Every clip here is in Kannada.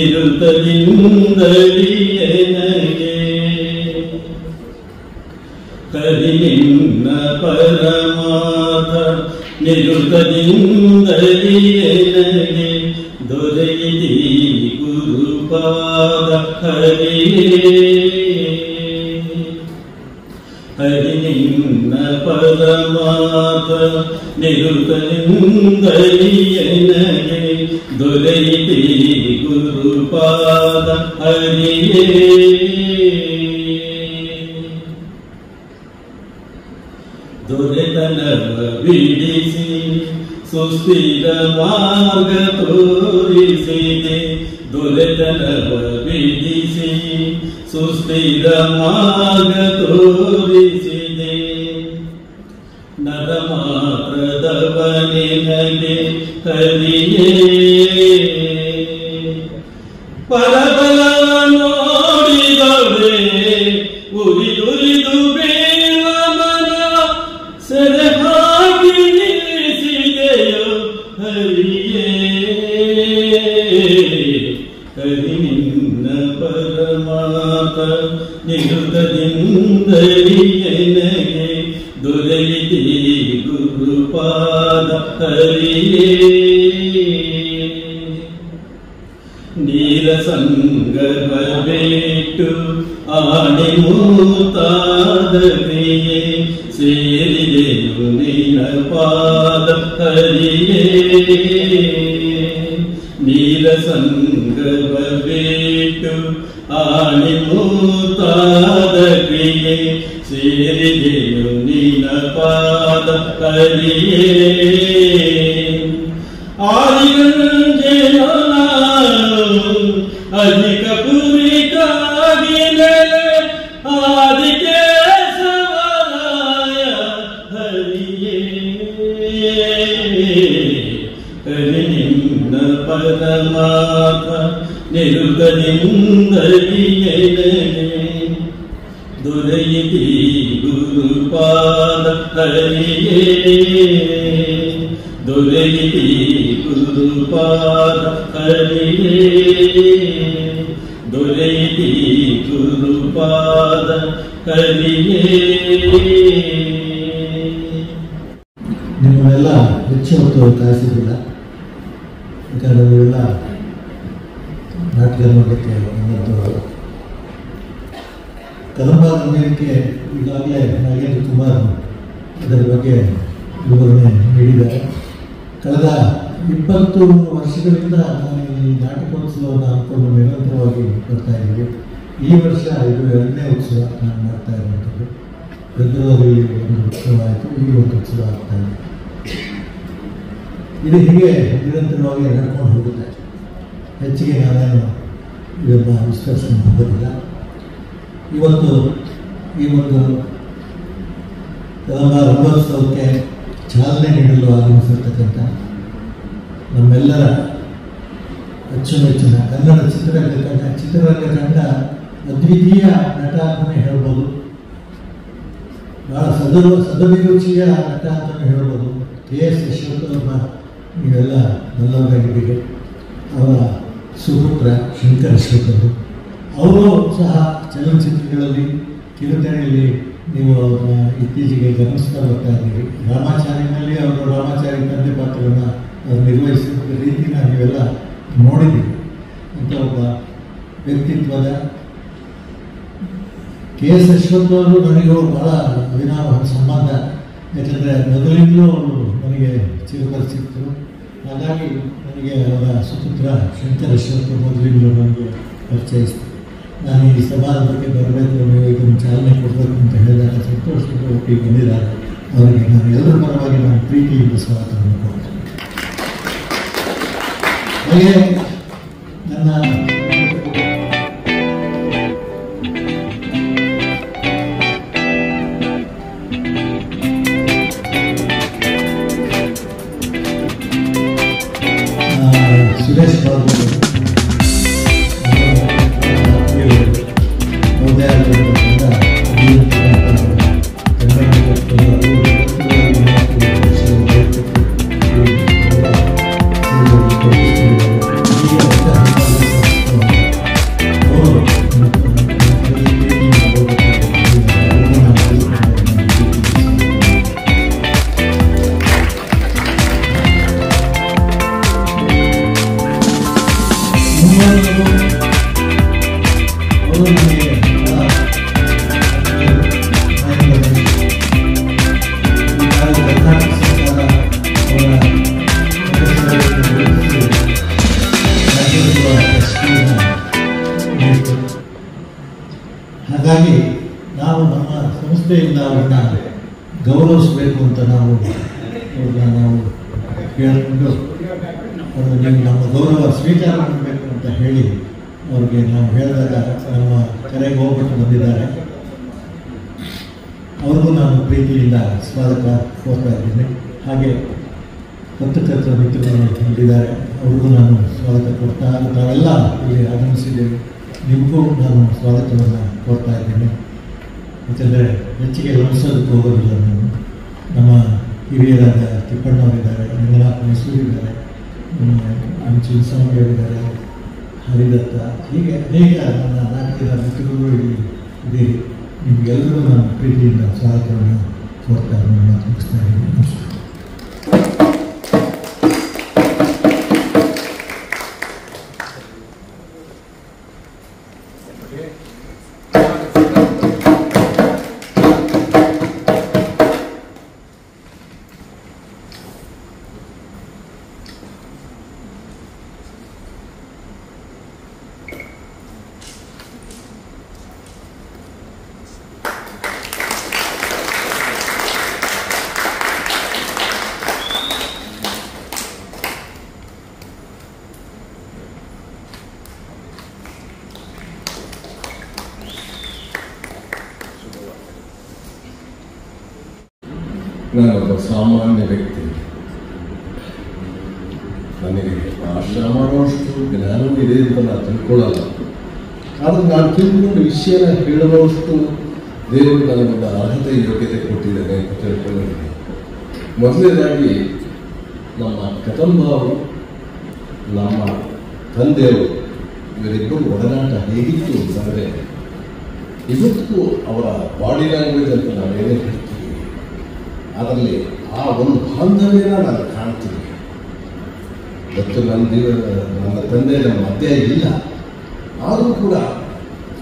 ನಿರುತದಿಂದಲಿಯನಗೆ ಹರಿ ನಿನ್ನ ಪರಮಾರ್ಥ ನಿರುತದಿಂದಲಿಯನಗೆ ದೊರೆಯಿದಿ ಗುರುಪಾದ ಹರಿಯೇ ಹರಿ ನಿನ್ನ ಪರಮಾರ್ಥ ನಿರುತದಿಂದಲಿಯನಗೆ ದೊರೆಯಿತಿ ಗುರುಪಾದ ಹರಿಯೇ ದೊರೆತನವ ಬಿಡಿಸಿ ಸುಸ್ಥಿರ ಮಾರ್ಗ ತೋರಿಸಿದೆ ದೊರೆತನವ ಬಿಡಿಸಿ ಸುಸ್ಥಿರ ಮಾರ್ಗ ತೋರಿಸಿದೆ ನರ ಮಾತ್ರದವನಿನಗೆ ಹರಿಯೇ ಪರಬಲ ನೋಡಿದವೇ ಉರಿದುರಿದು ಬೇವ ಮನ ಸೆರೆ ಹಾಕಿ ನಿಲ್ಲಿಸಿದೆಯೋ ಹರಿಯೇ ಹರಿ ನಿನ್ನ ಪರಮಾರ್ಥ ನಿರುತದಿಂದಲಿಯನಗೆ ದೊರೆಯಿತಿ ಗುರುಪಾದ ಹರಿಯೇ ನೀರಸಂಗವ ಬಿಟ್ಟು ಆಣಿಮೂತಾದ ಕ್ರಿಯೆ ಸೇರಿದೆನು ನಿನ್ನ ಪಾದ ಹರಿಯೇ ನೀರಸಂಗವ ಬಿಟ್ಟು ಆಣಿಮೂತಾದ ಕ್ರಿಯೆ ಸೇರಿದೆನು ನಿನ್ನ ಪಾದ ಹರಿಯೇ ಆದಿಗಂಜೆಯೋ ಅಧಿಕ ಪುರಿಕಾಗಿಲೆ ಆದಿಕೇಶವರಾಯ ಹರಿಯೇ ಹರಿ ನಿನ್ನ ಪರಮಾರ್ಥ ನಿರುತದಿಂದಲಿಯನಗೆ ದೊರೆಯಿತಿ ಗುರುಪಾದ ಹರಿಯೇ ದೊರೆಯಿತಿ ಗುರುಪಾದ ಹರಿಯೇ ದೊರೆಯಿತಿ ಗುರುಪಾದ ಹರಿಯೇ. ನಿಮ್ಮನ್ನೆಲ್ಲ ಹೆಚ್ಚು ಹೊತ್ತು ಕಾಯಿಸಿದಿಲ್ಲ, ಯಾಕಂದರೆ ನೀವೆಲ್ಲ ನಾಟಕ ನೋಡಲಿಕ್ಕೆ ಬಂದಂಥವರು. ಕದಂಬ ರಂಗಕ್ಕೆ ಈಗಾಗಲೇ ನಾಗೇಂದ್ರ ಕುಮಾರ್ ಅದರ ಬಗ್ಗೆ ವಿವರಣೆ ನೀಡಿದ್ದಾರೆ. ಕಳೆದ 20 ವರ್ಷಗಳಿಂದ ನಾನು ಈ ನಾಟಕೋತ್ಸವವನ್ನು ಹಾಕೊಂಡು ನಿರಂತರವಾಗಿ ಬರ್ತಾ ಇದ್ದೀವಿ. ಈ ವರ್ಷ ಇದು 2ನೇ ಉತ್ಸವ ನಾನು ಮಾಡ್ತಾ ಇರುವಂಥದ್ದು. ಫೆಬ್ರವರಿ ಒಂದು ಉತ್ಸವ ಆಯಿತು, ಈಗ ಒಂದು ಉತ್ಸವ ಆಗ್ತಾ ಇದೆ. ಇದು ಹೀಗೆ ನಿರಂತರವಾಗಿ ನಡ್ಕೊಂಡು ಹೋಗುತ್ತೆ. ಹೆಚ್ಚಿಗೆ ನಾನೇನು ಇದನ್ನು ವಿಸ್ತರಿಸಲು ಹೋಗೋದಿಲ್ಲ. ಇವತ್ತು ಈ ಒಂದು ಕದಂಬ ರಂಗೋತ್ಸವಕ್ಕೆ ಚಾಲನೆ ನೀಡಲು ಆಗಮಿಸಿರ್ತಕ್ಕಂಥ ನಮ್ಮೆಲ್ಲರ ಅಚ್ಚುಮೆಚ್ಚಿನ ಕನ್ನಡ ಚಿತ್ರರಂಗ ಕಂಡ ಅದ್ವಿತೀಯ ನಟ ಅಂತಲೇ ಹೇಳ್ಬೋದು, ಭಾಳ ಸದಭಿರುಚಿಯ ನಟ ಅಂತಲೇ ಹೇಳ್ಬೋದು. KS ಯಶವಂತ್ ಅವ್ರನ್ನ ನೀವೆಲ್ಲ ಬಲ್ಲವರಾಗಿದ್ದೀರಿ. ಅವರ ಸುಪುತ್ರ ಶಂಕರ್ ಅಶ್ವಥ್ ಅವರು ಸಹ ಚಲನಚಿತ್ರಗಳಲ್ಲಿ ಕಿರುತೆರೆಯಲ್ಲಿ ನೀವು ಅವ್ರನ್ನ ಇತ್ತೀಚೆಗೆ ಗಮನಿಸ್ತಾ ಬರ್ತಾ ಇದ್ದೀರಿ. ರಾಮಾಚಾರಿನಲ್ಲಿ ಅವರು ರಾಮಾಚಾರಿ ತಂದೆ ಪಾತ್ರವನ್ನು ಅವ್ರು ನಿರ್ವಹಿಸಿದ ರೀತಿನ ನೀವೆಲ್ಲ ನೋಡಿದ್ದೀವಿ. ಅಂತ ಒಬ್ಬ ವ್ಯಕ್ತಿತ್ವದ KS ಯಶವಂತ್ ಅವರು ನನಗೂ ಭಾಳ ಅವಿನಾವ ಸಂಬಂಧ. ಯಾಕಂದರೆ ಮೊದಲಿಂದಲೂ ಅವರು ನನಗೆ ಚಿರಪರಿಚಿತರು. ಹಾಗಾಗಿ ನನಗೆ ಅವರ ಸುಪುತ್ರ ಶಂಕರ್ ಅಶ್ವಥ್ ಮೊದಲಿಂದಲೂ ನನಗೆ ಪರಿಚಯಿಸಿತು. ನಾನು ಈ ಸಮಾರಂಭಕ್ಕೆ ಬರಬೇಕು, ನೀವು ಇದನ್ನು ಚಾಲನೆ ಕೊಡಬೇಕು ಅಂತ ಹೇಳಿದಾಗ ಸಂತೋಷದಿಂದ ಒಟ್ಟಿಗೆ ಬಂದಿದ್ದಾರೆ. ಅವರಿಗೆ ನಾನು ಎಲ್ಲರ ಪರವಾಗಿ ನಾನು ಪ್ರೀತಿಯಿಂದ ಸ್ವಾಗತವನ್ನು ಕೊಡ್ತೇನೆ. ಹಾಗೆ ನನ್ನ ಸುರೇಶ್ ಬಾಬು ಅವರು ನನಗೆ ಕರ್ನಾಟಕ ಸರ್ಕಾರ ಹಾಗಾಗಿ ನಾವು ನಮ್ಮ ಸಂಸ್ಥೆಯಿಂದ ಅವ್ರನ್ನ ಗೌರವಿಸಬೇಕು ಅಂತ ನಾವು ಕೇಳಿಕೊಂಡು ನೀವು ನಮ್ಮ ಗೌರವ ಸ್ವೀಕಾರ ಮಾಡಬೇಕು ಅಂತ ಹೇಳಿ ಅವ್ರಿಗೆ ನಾವು ಹೇಳಿದಾಗ ನಮ್ಮ ಕರೆಗೆ ಹೋಗ್ಬಿಟ್ಟು ಬಂದಿದ್ದಾರೆ. ಅವ್ರಿಗೂ ನಾನು ಪ್ರೀತಿಯಿಂದ ಸ್ವಾಗತ ಕೋರ್ತಾ ಇದ್ದೀನಿ. ಹಾಗೆ ಪತ್ರಕರ್ತರ ಮಿತ್ರರು ಬಂದಿದ್ದಾರೆ, ಅವ್ರಿಗೂ ನಾನು ಸ್ವಾಗತ ಕೊಡ್ತಾ ನಾವೆಲ್ಲ ಇಲ್ಲಿ ಆಗಮಿಸಿದ್ದೇವೆ. ನಿಮಗೂ ನಾನು ಸ್ವಾಗತವನ್ನು ಕೋರ್ತಾ ಇದ್ದೇನೆ. ಯಾಕೆಂದರೆ ಹೆಚ್ಚಿಗೆ ಲಂಸೋದಕ್ಕೆ ಹೋಗೋದಿಲ್ಲ ನಾನು. ನಮ್ಮ ಹಿರಿಯರಾದ ತಿಪ್ಪಣ್ಣವರಿದ್ದಾರೆ, ರಂಗನಾಥ್ ಮೈಸೂರಿದ್ದಾರೆ, ಚಿನ್ನಸ್ವಾಮಿಯವರಿದ್ದಾರೆ, ಹರಿದತ್ತ, ಹೀಗೆ ಅನೇಕ ನನ್ನ ನಾಟಕದ ಮಿತ್ರರು ಇಲ್ಲಿ ಇದ್ದೀರಿ. ನಿಮಗೆಲ್ಲರೂ ನಾನು ಪ್ರೀತಿಯಿಂದ ಸ್ವಾಗತವನ್ನು ಕೋರ್ತಾ ಮುಗಿಸ್ತಾ ಇದ್ದೀನಿ. ನಮಸ್ಕಾರ. ನಾನೊಬ್ಬ ಸಾಮಾನ್ಯ ವ್ಯಕ್ತಿ. ನನಗೆ ಭಾಷಣ ಮಾಡುವಷ್ಟು ಜ್ಞಾನವೂ ಇದೆ ಅಂತ ನಾನು ತಿಳ್ಕೊಳ್ಳಲ್ಲ. ಆದರೆ ನಾನು ತಿಳ್ಕೊಂಡು ವಿಷಯನ ಹೇಳುವಷ್ಟು ದೇವರು ನನಗೊಂದು ಅರ್ಹತೆ ಯೋಗ್ಯತೆ ಕೊಟ್ಟಿದ್ದೇನೆ ಅಂತ ತಿಳ್ಕೊಂಡಿದ್ದೀನಿ. ಮೊದಲನೇದಾಗಿ ನಮ್ಮ ಕದಂಬ ಅವರು, ನಮ್ಮ ತಂದೆಯವರು, ಇವರಿಬ್ಬರು ಒಡನಾಟ ಹೇಗಿತ್ತು ಅಂತಂದರೆ ಇವತ್ತು ಅವರ ಬಾಡಿ ಲ್ಯಾಂಗ್ವೇಜ್ ಅಂತ ನಾವೇನೇ ಹೇಳ್ತೀವಿ, ಅದರಲ್ಲಿ ಆ ಒಂದು ಬಾಂಧವ್ಯನ ನಾನು ಕಾಣ್ತೀನಿ. ಮತ್ತು ನನ್ನ ತಂದೆ ನಮ್ಮ ಅತ್ತೆ ಇಲ್ಲ, ಆದರೂ ಕೂಡ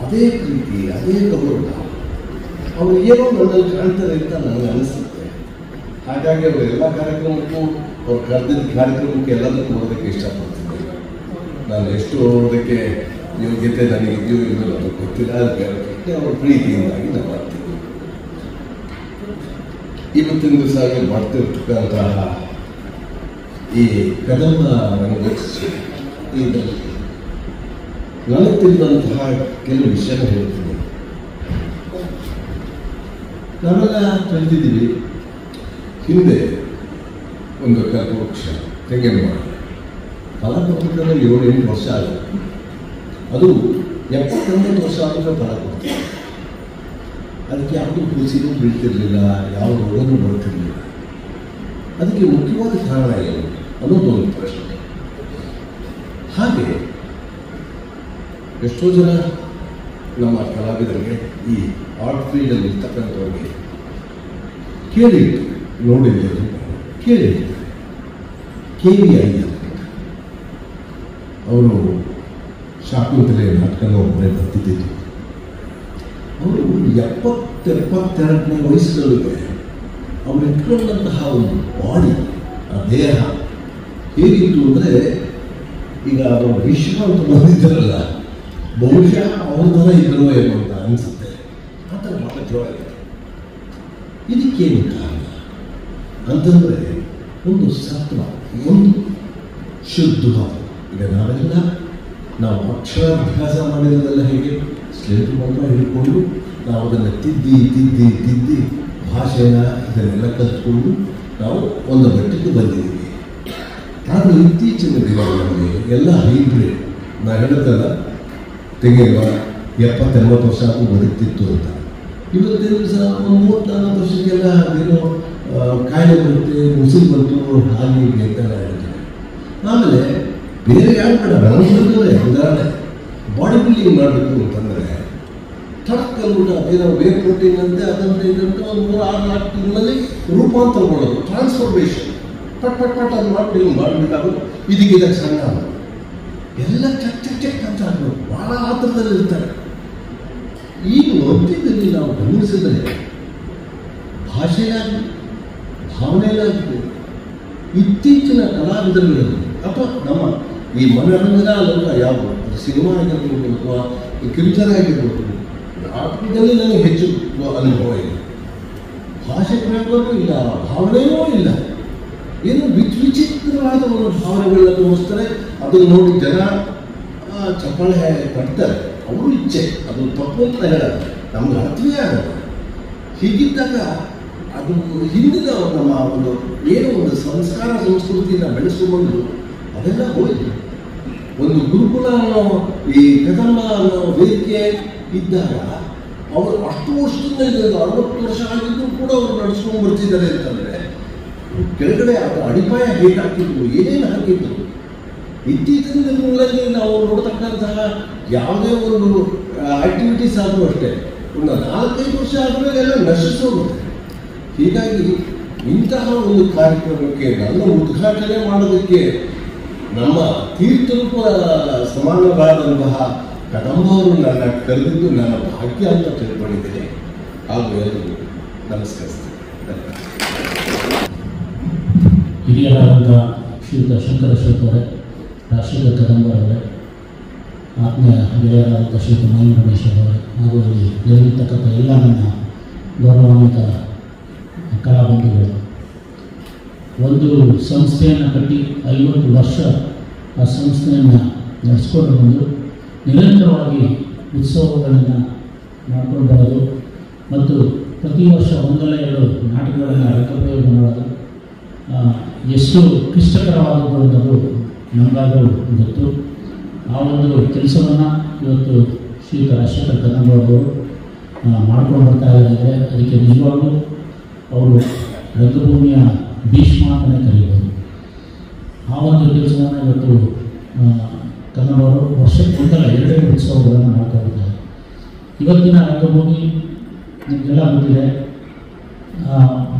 ಅದೇ ಪ್ರೀತಿ, ಅದೇ ಗೌರವ ಅವರು ಏನೋ ನನ್ನಲ್ಲಿ ಕಾಣ್ತಾರೆ ಅಂತ ನನಗೆ ಅನಿಸುತ್ತೆ. ಹಾಗಾಗಿ ಅವರು ಎಲ್ಲ ಕಾರ್ಯಕ್ರಮಕ್ಕೂ, ಅವ್ರು ಕರೆದಿದ್ದ ಕಾರ್ಯಕ್ರಮಕ್ಕೆ ಎಲ್ಲದಕ್ಕೂ ಹೋಗೋದಕ್ಕೆ ಇಷ್ಟಪಡ್ತೀನಿ. ನಾನು ಎಷ್ಟು ಹೋಗೋದಕ್ಕೆ ಯೋಗ್ಯತೆ ನನಗಿದೆಯೋ ಇಲ್ಲೋ ನನಗೆ ಗೊತ್ತಿಲ್ಲ. ಅದಕ್ಕೆ ಅವ್ರ ಪ್ರೀತಿಯಿಂದಾಗಿ ನಾನು ಮಾಡ್ತೀನಿ. ಇವತ್ತಿನ ದಿವಸ ಮಾಡ್ತಿರ್ತಕ್ಕಂತಹ ಈ ಕದಂಬ ನನಗೆ ನನಗೆ ತಿಳಿದಂತಹ ಕೆಲವು ವಿಷಯ ಹೇಳ್ತೀನಿ. ನಾವೆಲ್ಲ ಕಲಿತಿದ್ದೀವಿ. ಹಿಂದೆ ಒಂದು ಕಲ್ಪವೃಕ್ಷ ತೆಂಗಿನ ಮರ ಫಲ ಕೊಟ್ಟಿದ್ದರೆ 7-8 ವರ್ಷ ಆಗುತ್ತೆ. ಅದು 79 ವರ್ಷ ಆದರೂ ಫಲ ಕೊಡ್ತೀವಿ. ಅದಕ್ಕೆ ಯಾವುದೂ ಕುಸಿನೂ ಬೀಳ್ತಿರ್ಲಿಲ್ಲ, ಯಾವ ರೋಗನೂ ಬರ್ತಿರ್ಲಿಲ್ಲ. ಅದಕ್ಕೆ ಮುಖ್ಯವಾದ ಕಾರಣ ಏನು ಅನ್ನೋದು ಒಂದು ಪ್ರಶ್ನೆ. ಹಾಗೆ ಎಷ್ಟೋ ಜನ ನಮ್ಮ ಕಲಾವಿದರಿಗೆ, ಈ ಆರ್ಟ್ ಫೀಲ್ಡಲ್ಲಿ ಇರ್ತಕ್ಕಂಥವ್ರಿಗೆ ಕೇಳಿರ್ತೀವಿ, ನೋಡಿದ್ದೀವಿ, ಕೇಳಿರ್ತೀವಿ. KV ಅಯ್ಯರ್ ಅವರು ಶಾಕುಂತಲೆ ನಾಟಕನ ಒಬ್ಬರೇ ಬರ್ತಿದ್ದಿದ್ದು. ಅವರು 70-72ನೇ ವಯಸ್ಸಿನೊಳಗೆ ಅವ್ರು ಇಟ್ಕೊಂಡಂತಹ ಒಂದು ಬಾಡಿ, ಆ ದೇಹ ಹೇಗಿತ್ತು ಅಂದರೆ, ಈಗ ಅವರು ವಿಶ್ವ ಅಂತ ಬಂದಿದ್ದಾರಲ್ಲ, ಬಹುಶಃ ಅವ್ರ ಥರ ಇದ್ರು ಏನೋ ಅಂತ ಅನಿಸುತ್ತೆ. ಆ ಥರ ಮಾತಾಡ್ತಾರೆ. ಇದಕ್ಕೇನು ಕಾರಣ ಅಂತಂದರೆ, ಒಂದು ಸತ್ವ, ಒಂದು ಶುದ್ಧವಾದ. ಈಗ ನಾವೆಲ್ಲ ನಾವು ಅಕ್ಷರಾಭ್ಯಾಸ ಮಾಡಿರೋದೆಲ್ಲ ಹೇಗೆ ಸ್ಲೇಟು ಮಾತ್ರ ಹಿಡ್ಕೊಂಡು ನಾವು ಅದನ್ನು ತಿದ್ದಿ ಭಾಷೆನ ಇದನ್ನೆಲ್ಲ ಕಲ್ತ್ಕೊಂಡು ನಾವು ಒಂದು ಮಟ್ಟಕ್ಕೆ ಬಂದಿದ್ದೀವಿ. ಆದರೆ ಇತ್ತೀಚಿನ ದಿನಗಳಲ್ಲಿ ಎಲ್ಲ ಹೈಬ್ರಿಡ್. ನಾನು ಹೇಳ್ತಲ್ಲ, ತೆಂಗಿನ 70-80 ವರ್ಷ ಆದರೂ ಬದುಕ್ತಿತ್ತು ಅಂತ. ಇವತ್ತಿನ ದಿವಸ ಒಂದು 30-40 ವರ್ಷಕ್ಕೆಲ್ಲ ಏನೋ ಕಾಯಿಲೆ ಬರುತ್ತೆ, ಮುಸಿಲ್ ಬಂತು, ಹಾಗೆ ಅಂತ ಹೇಳ್ತಾರೆ. ಆಮೇಲೆ ಬೇರೆ ಯಾರು ಬೇಡ, ನನಗೆ ಉದಾಹರಣೆ ಬಾಡಿ ಬಿಲ್ಡಿಂಗ್ ಮಾಡಬೇಕು ಅಂತಂದರೆ ತಡಕಲ್ಬಿಟ್ಟು ಅದೇನೋ ಬೇರೆ ಪ್ರೋಟೀನ್ ಅಂತೆ ಅದಂತೆ ಇದಂತೆ ಒಂದು 3-6-4 ತಿಂಗಳಲ್ಲಿ ರೂಪಾಂತರಗೊಳ್ಳೋದು, ಟ್ರಾನ್ಸ್ಫಾರ್ಮೇಷನ್, ಪಟ್ ಅದು ಮಾಡಿಬಿಟ್ಟು ಮಾಡಿಬಿಟ್ಟಾಗೋದು. ಇದಕ್ಕೆ ಸಣ್ಣ ಎಲ್ಲ ಚಕ್ ಚಕ್ ಚಕ್ ಅಂತ ಹಾಕಬೇಕು, ಭಾಳ ಆತರದಲ್ಲಿ ಇರ್ತಾರೆ. ಈಗ ಓದ್ತಿದ್ದಲ್ಲಿ ನಾವು ಗಮನಿಸಿದರೆ ಭಾಷೆಯಾಗಲಿ ಭಾವನೆಯಾಗಲಿ ಇತ್ತೀಚಿನ ಕಲಾವಿದರುಗಳಲ್ಲಿ ಅಥವಾ ನಮ್ಮ ಈ ಮನೋರಂಜನಾ ಲೋಕ ಯಾವುದು, ಅದು ಸಿನಿಮಾ ಆಗಿರ್ಬೋದು ಅಥವಾ ಈ ಕಿರುಚರ ಆಗಿರ್ಬೋದು, ನಾಟಕದಲ್ಲಿ ನನಗೆ ಹೆಚ್ಚು ಅನುಭವ ಇದೆ. ಭಾಷೆ ಪ್ರಯೋಗವೂ ಇಲ್ಲ, ಭಾವನೆಯೂ ಇಲ್ಲ. ಏನು ವಿಚಿತ್ರವಾದ ಒಂದು ಭಾವನೆಗಳನ್ನ ತೋರಿಸ್ತಾರೆ. ಅದನ್ನು ನೋಡಿ ಜನ ಚಪ್ಪಾಳೆ ಕಟ್ತಾರೆ. ಅವರು ಇಚ್ಛೆ, ಅದು ತಪ್ಪು ಅಂತ ಹೇಳೋದು, ನಮ್ಗೆ ಅರ್ಥವೇ ಆಗೋದು. ಹೀಗಿದ್ದಾಗ ಅದು ಹಿಂದಿನ ನಮ್ಮ ಒಂದು ಏನು ಒಂದು ಸಂಸ್ಕಾರ ಸಂಸ್ಕೃತಿನ ಬೆಳೆಸಿಕೊಂಡು ಅದೆಲ್ಲ ಹೋಯಿತು. ಒಂದು ಗುರುಕುಲ ಅನ್ನೋ ಈ ಕದಂಬ ಅನ್ನೋ ವೇದಿಕೆ ಇದ್ದಾಗ ಅವರು ಅಷ್ಟು ವರ್ಷದಿಂದ ಇದೆ, 60 ವರ್ಷ ಆಗಿದ್ದು ಕೂಡ ಅವರು ನಡೆಸ್ಕೊಂಡು ಬರ್ತಿದ್ದಾರೆ ಅಂತಂದರೆ ಕೆಳಗಡೆ ಅದು ಅಡಿಪಾಯ ಹೇಗೆ ಹಾಕಿದ್ರು, ಏನೇನು ಹಾಕಿದ್ರು. ಇತ್ತೀಚಿನ ದಿನಗಳಲ್ಲಿ ನಾವು ನೋಡ್ತಕ್ಕಂತಹ ಯಾವುದೇ ಒಂದು ಆಕ್ಟಿವಿಟೀಸ್ ಆದರೂ ಅಷ್ಟೇ ಒಂದು 4-5 ವರ್ಷ ಆದಮೇಲೆ ಎಲ್ಲ ನಶಿಸೋಗುತ್ತೆ. ಹೀಗಾಗಿ ಇಂತಹ ಒಂದು ಕಾರ್ಯಕ್ರಮಕ್ಕೆ ನನ್ನ ಉದ್ಘಾಟನೆ ಮಾಡೋದಕ್ಕೆ ನಮ್ಮ ತೀರ್ಥರೂಪ ಸಮಾನರಾದಂತಹ ಕದಂಬ ಅವರು ನನ್ನ ಕರೆದಿದ್ದು ನನ್ನ ಭಾಗ್ಯ ಅಂತ ತಿಳ್ಕೊಂಡಿದ್ದೇನೆ. ಹಾಗೂ ಎಲ್ಲರಿಗೂ ನಮಸ್ಕರಿಸ್ತೇನೆ. ಹಿರಿಯರಾದಂಥ ಶ್ರೀಯುತ ಶಂಕರ ಅವರೇ, ರಾಷ್ಟ್ರೀಯ ಕದಂಬರವರೇ, ಆತ್ಮೀಯ ಗೆಳೆಯರಾದಂಥ ಶ್ರೀಯುತ ಮೈನ್ ರಮೇಶ್ ಅವರೇ, ಹಾಗೂ ಇಲ್ಲಿ ನೆರವಿರ್ತಕ್ಕಂಥ ಎಲ್ಲ ನನ್ನ ಗೌರವಾನ್ವಿತ ಕಲಾಬಂಧುಗಳು, ಒಂದು ಸಂಸ್ಥೆಯನ್ನು ಕಟ್ಟಿ 50 ವರ್ಷ ಆ ಸಂಸ್ಥೆಯನ್ನು ನಡೆಸ್ಕೊಂಡು ಬಂದು ನಿರಂತರವಾಗಿ ಉತ್ಸವಗಳನ್ನು ಮಾಡ್ಕೊಂಡು ಬರೋದು ಮತ್ತು ಪ್ರತಿ ವರ್ಷ 1-2 ನಾಟಕಗಳನ್ನು ರಂಗಪ್ರಯೋಗ ಮಾಡೋದು ಎಷ್ಟು ಕ್ಲಿಷ್ಟಕರವಾದದ್ದು ಅನ್ನೋದು ನಮಗಾದರೂ ಗೊತ್ತು. ಆ ಒಂದು ಕೆಲಸವನ್ನು ಇವತ್ತು ಶ್ರೀಯುತ ರಾಜಶೇಖರ ಕದಂಬರವರು ಮಾಡ್ಕೊಂಡು ಬರ್ತಾ ಇದ್ದಾರೆ. ಅದಕ್ಕೆ ನಿಜವಾಗ್ಲೂ ಅವರು ರಂಗಭೂಮಿಯ ಭೀಷ್ಮ ಅಂತಲೇ ಕರೀಬೋದು. ಆ ಒಂದು ಕೆಲಸವನ್ನು ಇವತ್ತು ಕದಂಬರವರು ವರ್ಷಕ್ಕೆ 1-2 ಉತ್ಸವಗಳನ್ನು ಮಾಡ್ತಾ ಇದ್ದಾರೆ. ಇವತ್ತಿನ ರಂಗಭೂಮಿ ನಿಮಗೆಲ್ಲ ಗೊತ್ತಿದೆ,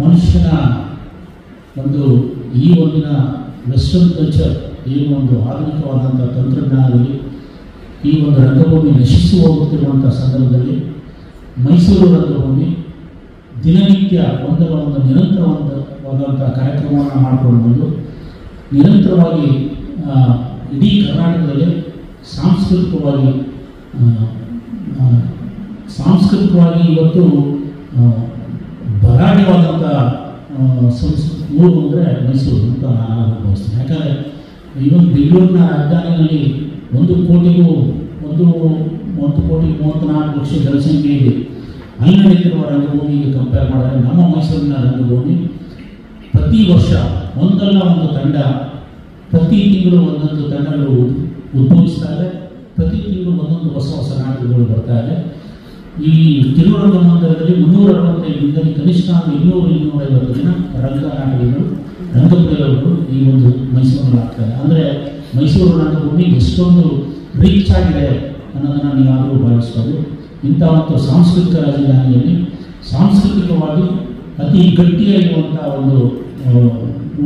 ಮನುಷ್ಯನ ಒಂದು ಈ ಒಂದಿನ ವೆಸ್ಟರ್ನ್ ಕಲ್ಚರ್, ಏನು ಒಂದು ಆಧುನಿಕವಾದಂಥ ತಂತ್ರಜ್ಞಾನದಲ್ಲಿ ಈ ಒಂದು ರಂಗಭೂಮಿ ನಶಿಸಿ ಹೋಗುತ್ತಿರುವಂಥ ಸಂದರ್ಭದಲ್ಲಿ ಮೈಸೂರು ರಂಗಭೂಮಿ ದಿನನಿತ್ಯ ಒಂದಲ್ಲ ಒಂದು ನಿರಂತರವಾದಂಥ ಕಾರ್ಯಕ್ರಮವನ್ನು ಮಾಡಿಕೊಂಡು ಬಂದು ನಿರಂತರವಾಗಿ ಇಡೀ ಕರ್ನಾಟಕದಲ್ಲಿ ಸಾಂಸ್ಕೃತಿಕವಾಗಿ ಇವತ್ತು ಭರಾಟೆವಾದಂಥ ಊರು ಅಂದರೆ ಮೈಸೂರು ಅಂತ ನಾನು ಅನುಭವಿಸ್ತೀನಿ. ಯಾಕಂದರೆ ಇವನ್ ಬೆಂಗಳೂರಿನ ರಾಜಧಾನಿಯಲ್ಲಿ 1 ಕೋಟಿಗೂ 1,34,00,000 ಜನಸಂಖ್ಯೆ ಇದೆ. ಅಲ್ಲಿ ನಡೀತಿರುವ ರಂಗಭೂಮಿಗೆ ಕಂಪೇರ್ ಮಾಡಿದ್ರೆ ನಮ್ಮ ಮೈಸೂರಿನ ರಂಗಭೂಮಿ ಪ್ರತಿ ವರ್ಷ ಒಂದಲ್ಲ ಒಂದು ತಂಡ, ಪ್ರತಿ ತಿಂಗಳು ಒಂದೊಂದು ತಂಡಗಳು ಉದ್ಭವಿಸ್ತಾ ಇದೆ. ಪ್ರತಿ ತಿಂಗಳು ಒಂದೊಂದು ಹೊಸ ನಾಟಕಗಳು ಬರ್ತಾ ಇದೆ. ಈ ತಿರುವರಂಗ ಮಂದಿರದಲ್ಲಿ 365 ದಿನದಲ್ಲಿ ಕನಿಷ್ಠ 200-250 ದಿನ ರಂಗ ನಾಟಕಗಳು, ರಂಗಪ್ರಯೋಗಗಳು ಈ ಒಂದು ಮೈಸೂರಿನಲ್ಲಿ ಆಗ್ತದೆ. ಅಂದರೆ ಮೈಸೂರು ರಂಗಭೂಮಿ ಎಷ್ಟೊಂದು ರೀಚ್ ಆಗಿದೆ ಅನ್ನೋದನ್ನು ನೀವಾದರೂ ಭಾವಿಸ್ಬೋದು. ಇಂಥ ಒಂದು ಸಾಂಸ್ಕೃತಿಕ ರಾಜಧಾನಿಯಲ್ಲಿ ಸಾಂಸ್ಕೃತಿಕವಾಗಿ ಅತಿ ಗಟ್ಟಿಯಾಗಿರುವಂಥ ಒಂದು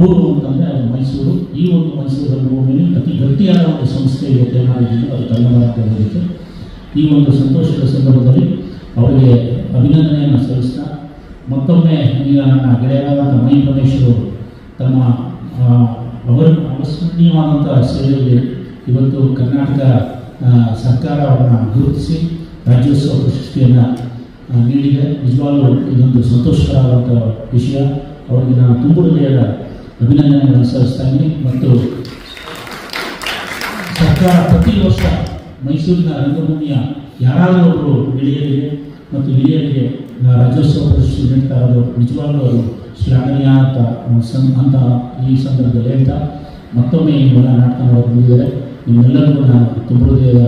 ಊರು ಅಂತಂದರೆ ಅದು ಮೈಸೂರು. ಈ ಒಂದು ಮೈಸೂರು ರಂಗಭೂಮಿಯಲ್ಲಿ ಅತಿ ಗಟ್ಟಿಯಾದ ಒಂದು ಸಂಸ್ಥೆ ಇವತ್ತು ಏನಾಗಿದ್ದು ಅದು ಕನ್ನಡ ಅಂತ ಹೇಳೋದಕ್ಕೆ ಈ ಒಂದು ಸಂತೋಷದ ಸಂದರ್ಭದಲ್ಲಿ ಅವರಿಗೆ ಅಭಿನಂದನೆಯನ್ನು ಸಲ್ಲಿಸ್ತಾ ಮತ್ತೊಮ್ಮೆ ಈಗ ನನ್ನ ಗೆಳೆಯರಾದಂಥ ಮೈನ್ ರಮೇಶ್ ಅವರು ತಮ್ಮ ಅವಿಸ್ಮರಣೀಯವಾದಂಥ ಸೇವೆಗೆ ಇವತ್ತು ಕರ್ನಾಟಕ ಸರ್ಕಾರ ಅವರನ್ನು ಗುರುತಿಸಿ ರಾಜ್ಯೋತ್ಸವ ಪ್ರಶಸ್ತಿಯನ್ನು ನೀಡಿದೆ. ನಿಜವಾಗ್ಲೂ ಇದೊಂದು ಸಂತೋಷಕರವಾದಂಥ ವಿಷಯ. ಅವರಿಗೆ ನಾನು ತುಂಬ ಹೃದಯದ ಅಭಿನಂದನೆಗಳನ್ನು ಸಲ್ಲಿಸ್ತಾ ಇದ್ದೀನಿ. ಮತ್ತು ಸರ್ಕಾರ ಪ್ರತಿ ವರ್ಷ ಮೈಸೂರಿನ ರಂಗಭೂಮಿಯ ಯಾರಾದರೂ ಒಬ್ಬರು ಗೆಳೆಯರಿಗೆ ಮತ್ತು ಹಿರಿಯರಿಗೆ ರಾಜ್ಯೋತ್ಸವ ಪ್ರಶಸ್ತಿ ನೀಡ್ತಾ ಇರೋದು ನಿಜವಾಗ್ಲೂ ಅದು ಶ್ಲಾಘನೀಯ ಅಂತ ಈ ಸಂದರ್ಭದಲ್ಲಿ ಹೇಳ್ತಾ ಮತ್ತೊಮ್ಮೆ ಇವೆಲ್ಲ ನಾಟಕ ಮಾಡೋದು ಬಂದಿದ್ದಾರೆ. ನಿಮ್ಮೆಲ್ಲರಿಗೂ ನಾನು ತುಂಬ ಹೃದಯದ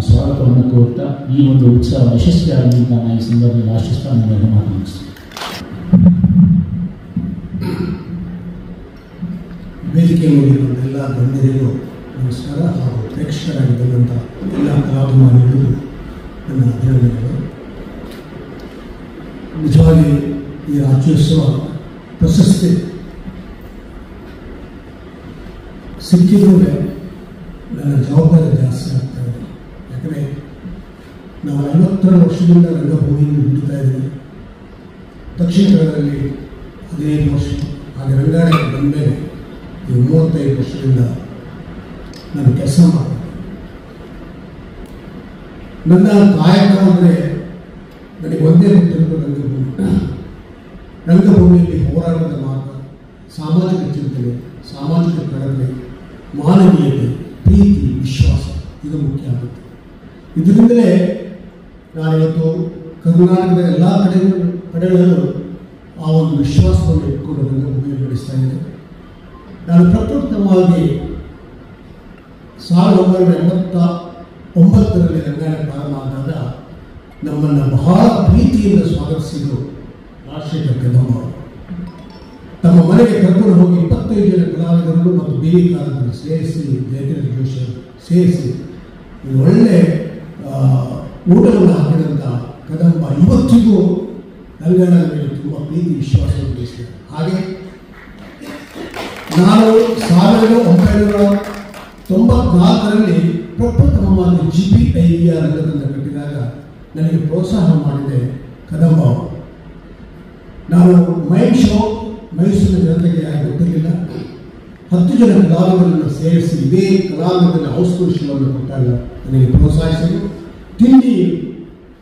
ಸ್ವಾಗತವನ್ನು ಕೋರ್ತಾ ಈ ಒಂದು ಉತ್ಸವ ಯಶಸ್ವಿಯಾಗಲಿ ಅಂತ ನಾನು ಈ ಸಂದರ್ಭದಲ್ಲಿ ಆಶಿಸ್ತಾ ನನ್ನೆಲ್ಲ ಮಾತು ಮುಗಿಸ್ತೀನಿ. ವೇದಿಕೆ ನೋಡಿರುವ ಎಲ್ಲ ಗಣ್ಯರಿಗೂ ನಮಸ್ಕಾರ. ಹಾಗೂ ಪ್ರೇಕ್ಷಕರಾಗಿ ಬಂದಂಥ ಎಲ್ಲ ಕಲಾಭಿಮಾನಿಗಳಿಗೂ ನನ್ನ ಅಭಿನಂದನೆಗಳು. ನಿಜವಾಗಿ ಈ ರಾಜ್ಯೋತ್ಸವ ಪ್ರಶಸ್ತಿ ಸಿಕ್ಕಿದ್ರೂ ನನ್ನ ಜವಾಬ್ದಾರಿ ಜಾಸ್ತಿ ಆಗ್ತಾ ಇದೆ. ಯಾಕಂದರೆ ನಾವು 52 ವರ್ಷದಿಂದ ರಂಗಭೂಮಿಯನ್ನು ದುಡಿತಾ ಇದ್ದೀವಿ. ದಕ್ಷಿಣ ಕನ್ನಡದಲ್ಲಿ 15 ವರ್ಷ, ಹಾಗೆ ರಂಗಾಯಣಕ್ಕೆ ಬಂದ ಮೇಲೆ ಈ 35 ವರ್ಷದಿಂದ ನಾನು ಕೆಲಸ ಮಾಡ್ತೀನಿ. ನನ್ನ ಕಾಯಕ ಅಂದರೆ ನನಗೆ ಒಂದೇ ಗೊತ್ತಿರೋದು ರಂಗಭೂಮಿಯಲ್ಲಿ ಹೋರಾಟದ ಮಾರ್ಗ, ಸಾಮಾಜಿಕ ಚಿಂತನೆ, ಸಾಮಾಜಿಕ ಕಳಕಳಿ, ಮಾನವೀಯತೆ, ಪ್ರೀತಿ, ವಿಶ್ವಾಸ ಇದು ಮುಖ್ಯ ಆಗುತ್ತೆ. ಇದರಿಂದಲೇ ನಾನಿವತ್ತು ಕರ್ನಾಟಕದ ಎಲ್ಲ ಕಡೆಗಳಲ್ಲೂ ಆ ಒಂದು ವಿಶ್ವಾಸವನ್ನು ಇಟ್ಕೊಂಡು ರಂಗಭೂಮಿಯನ್ನು ನಡೆಸ್ತಾ ಇದ್ದೆ. ನಾನು ಪ್ರಪ್ರಥಮವಾಗಿ 1989ರಲ್ಲಿ ರಂಗಾಯಣ ಪ್ರಾರಂಭ ಆದಾಗ ನಮ್ಮನ್ನು ಬಹಳ ಪ್ರೀತಿಯಿಂದ ಸ್ವಾಗತಿಸಿದರು ರಾಜಶೇಖರ್ ಕದಂಬ ಅವರು. ತಮ್ಮ ಮನೆಗೆ ಕರ್ಕೊಂಡು ಹೋಗಿ 25 ಜನ ಕಲಾವಿದರನ್ನು ಮತ್ತು ಬೇರೆ ಕಾಲದಲ್ಲಿ ಸೇರಿಸಿ, ಜಯತೀರ್ಥ ಜೋಶಿ ಸೇರಿಸಿ ಒಳ್ಳೆ ಊಟವನ್ನು ಹಾಕಿದಂಥ ಕದಂಬ ಇವತ್ತಿಗೂ ರಂಗಾಯಣದ ಮೇಲೆ ತುಂಬ ಪ್ರೀತಿ ವಿಶ್ವಾಸವನ್ನು ಬೆಳೆಸಿದ್ದಾರೆ. ಹಾಗೆ ನಾನು 1994ರಲ್ಲಿ ಪ್ರಪ್ರಥಮವಾಗಿ GPIVR ರಂಗದಿಂದ ಕಟ್ಟಿದಾಗ ನನಗೆ ಪ್ರೋತ್ಸಾಹ ಮಾಡಿದೆ ಕದಂಬ ಅವರು. ನಾನು ಮೈಂಡ್ ಶೋ ಮೈಸೂರಿನ ಜನತೆಗೆ ಯಾರು ಗೊತ್ತಿರಲಿಲ್ಲ. 10 ಜನ ಕಲಾವಿದರನ್ನು ಸೇರಿಸಿ ಇದೇ ಕಲಾವಿದರಲ್ಲಿ ಹೌಸ್ಫುಲ್ ಶೋವನ್ನು ಕೊಟ್ಟಾಗ ನನಗೆ ಪ್ರೋತ್ಸಾಹಿಸಿದರು. ತಿಂಡಿ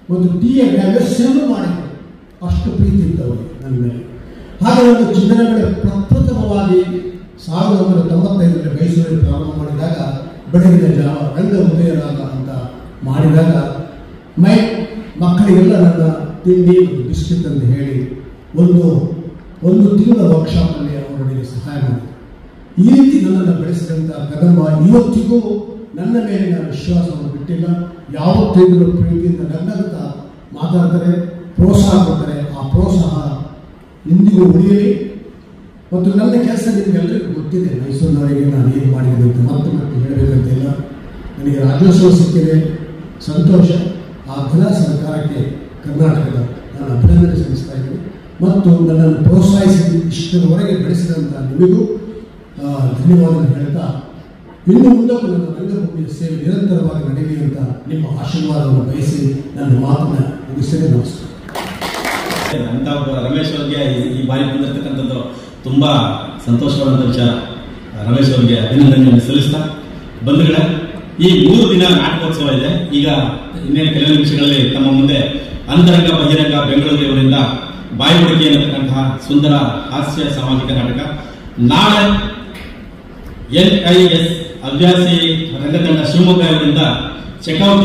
ಮತ್ತು ಟೀಯ ವ್ಯವಸ್ಥೆಯನ್ನು ಮಾಡಿದರು. ಅಷ್ಟು ಪ್ರೀತಿ ಇದ್ದವರು ನನ್ನ ಮೇಲೆ. ಹಾಗೆ ಒಂದು ಚಿಂತನೆಗಳ ಪ್ರಪ್ರಥಮವಾಗಿ 1995ರಲ್ಲಿ ಮೈಸೂರಲ್ಲಿ ಪ್ರಾರಂಭ ಮಾಡಿದಾಗ ಬೆಳಗಿನ ಜಾವ ರಂಗ ಉದಯರಾಗ ಅಂತ ಮಾಡಿದಾಗ ಮಕ್ಕಳಿಗೆಲ್ಲ ನನ್ನ ತಿಂಡಿ ಮತ್ತು ಬಿಸ್ಕಿಟ್ ಅಂತ ಹೇಳಿ ಒಂದು ತಿಂಗಳ ವರ್ಕ್ಶಾಪಲ್ಲಿ ಅವರಿಗೆ ಸಹಾಯ ಮಾಡಿದೆ. ಈ ರೀತಿ ನನ್ನನ್ನು ಬೆಳೆಸಿದಂಥ ಕದಂಬ ಇವತ್ತಿಗೂ ನನ್ನ ಮೇಲಿನ ವಿಶ್ವಾಸವನ್ನು ಬಿಟ್ಟಿಲ್ಲ. ಯಾವತ್ತಿದ್ದರೂ ಪ್ರೀತಿಯಿಂದ ನನ್ನಂತ ಮಾತಾಡ್ತಾರೆ, ಪ್ರೋತ್ಸಾಹ ಕೊಡ್ತಾರೆ. ಆ ಪ್ರೋತ್ಸಾಹ ಇಂದಿಗೂ ಉಳಿಯಲಿ. ಮತ್ತು ನನ್ನ ಕೆಲಸ ನಿಮಗೆಲ್ಲರಿಗೂ ಗೊತ್ತಿದೆ, ಮೈಸೂರಿನವರಿಗೆ ನಾನು ಏನು ಮಾಡಿದೆ ಅಂತ ಮತ್ತೆ ಹೇಳಬೇಕಂತಿಲ್ಲ. ನನಗೆ ರಾಜ್ಯೋತ್ಸವ ಸಿಕ್ಕಿದೆ, ಸಂತೋಷ. ಆ ಘನ ಸರ್ಕಾರಕ್ಕೆ ಕರ್ನಾಟಕದ ನಾನು ಅಭಿನಂದನೆ ಸಲ್ಲಿಸ್ತಾ ಇದ್ದೀನಿ. ಮತ್ತು ನನ್ನನ್ನು ಪ್ರೋತ್ಸಾಹಿಸಿ ಇಷ್ಟರವರೆಗೆ ಬೆಳೆಸಿದಂಥ ನಿಮಗೂ ಧನ್ಯವಾದ ಹೇಳ್ತಾ, ಇನ್ನು ಮುಂದಕ್ಕೂ ನನ್ನ ರಂಗಭೂಮಿಯ ಸೇವೆ ನಿರಂತರವಾಗಿ ನಡೆಯಲಿ ಅಂತ ನಿಮ್ಮ ಆಶೀರ್ವಾದವನ್ನು ಬಯಸಿ ನನ್ನ ಮಾತನ್ನು ಮುಗಿಸಲೇ ನಮಸ್ಕಾರ. ಅಂತ ರಮೇಶ್ ಅವ್ರಿಗೆ ಈ ಬಾರಿ ಬಂದಿರತಕ್ಕಂಥದ್ದು ತುಂಬ ಸಂತೋಷವಾದಂಥ ವಿಚಾರ. ರಮೇಶ್ ಅವರಿಗೆ ಅಭಿನಂದನೆಯನ್ನು ಸಲ್ಲಿಸ್ತಾ, ಬಂಧುಗಳೇ, ಈ 3 ದಿನ ನಾಟಕೋತ್ಸವ ಇದೆ. ಈಗ ಇನ್ನೇನು ಕೆಲವು ನಿಮಿಷಗಳಲ್ಲಿ ತಮ್ಮ ಮುಂದೆ ಅಂತರಂಗ ಬಹಿರಂಗ ಬೆಂಗಳೂರು ಇವರಿಂದ ಬಾಯಿ ಹುಡುಕಿ ಅನ್ನತಕ್ಕಂತಹ ಸುಂದರ ಹಾಸ್ಯ ಸಾಮಾಜಿಕ ನಾಟಕ. ನಾಳೆ NIS ಹವ್ಯಾಸಿ ರಂಗತಂಡ ಶಿವಮೊಗ್ಗ ಇವರಿಂದ ಚೆಕ್ಔಟ್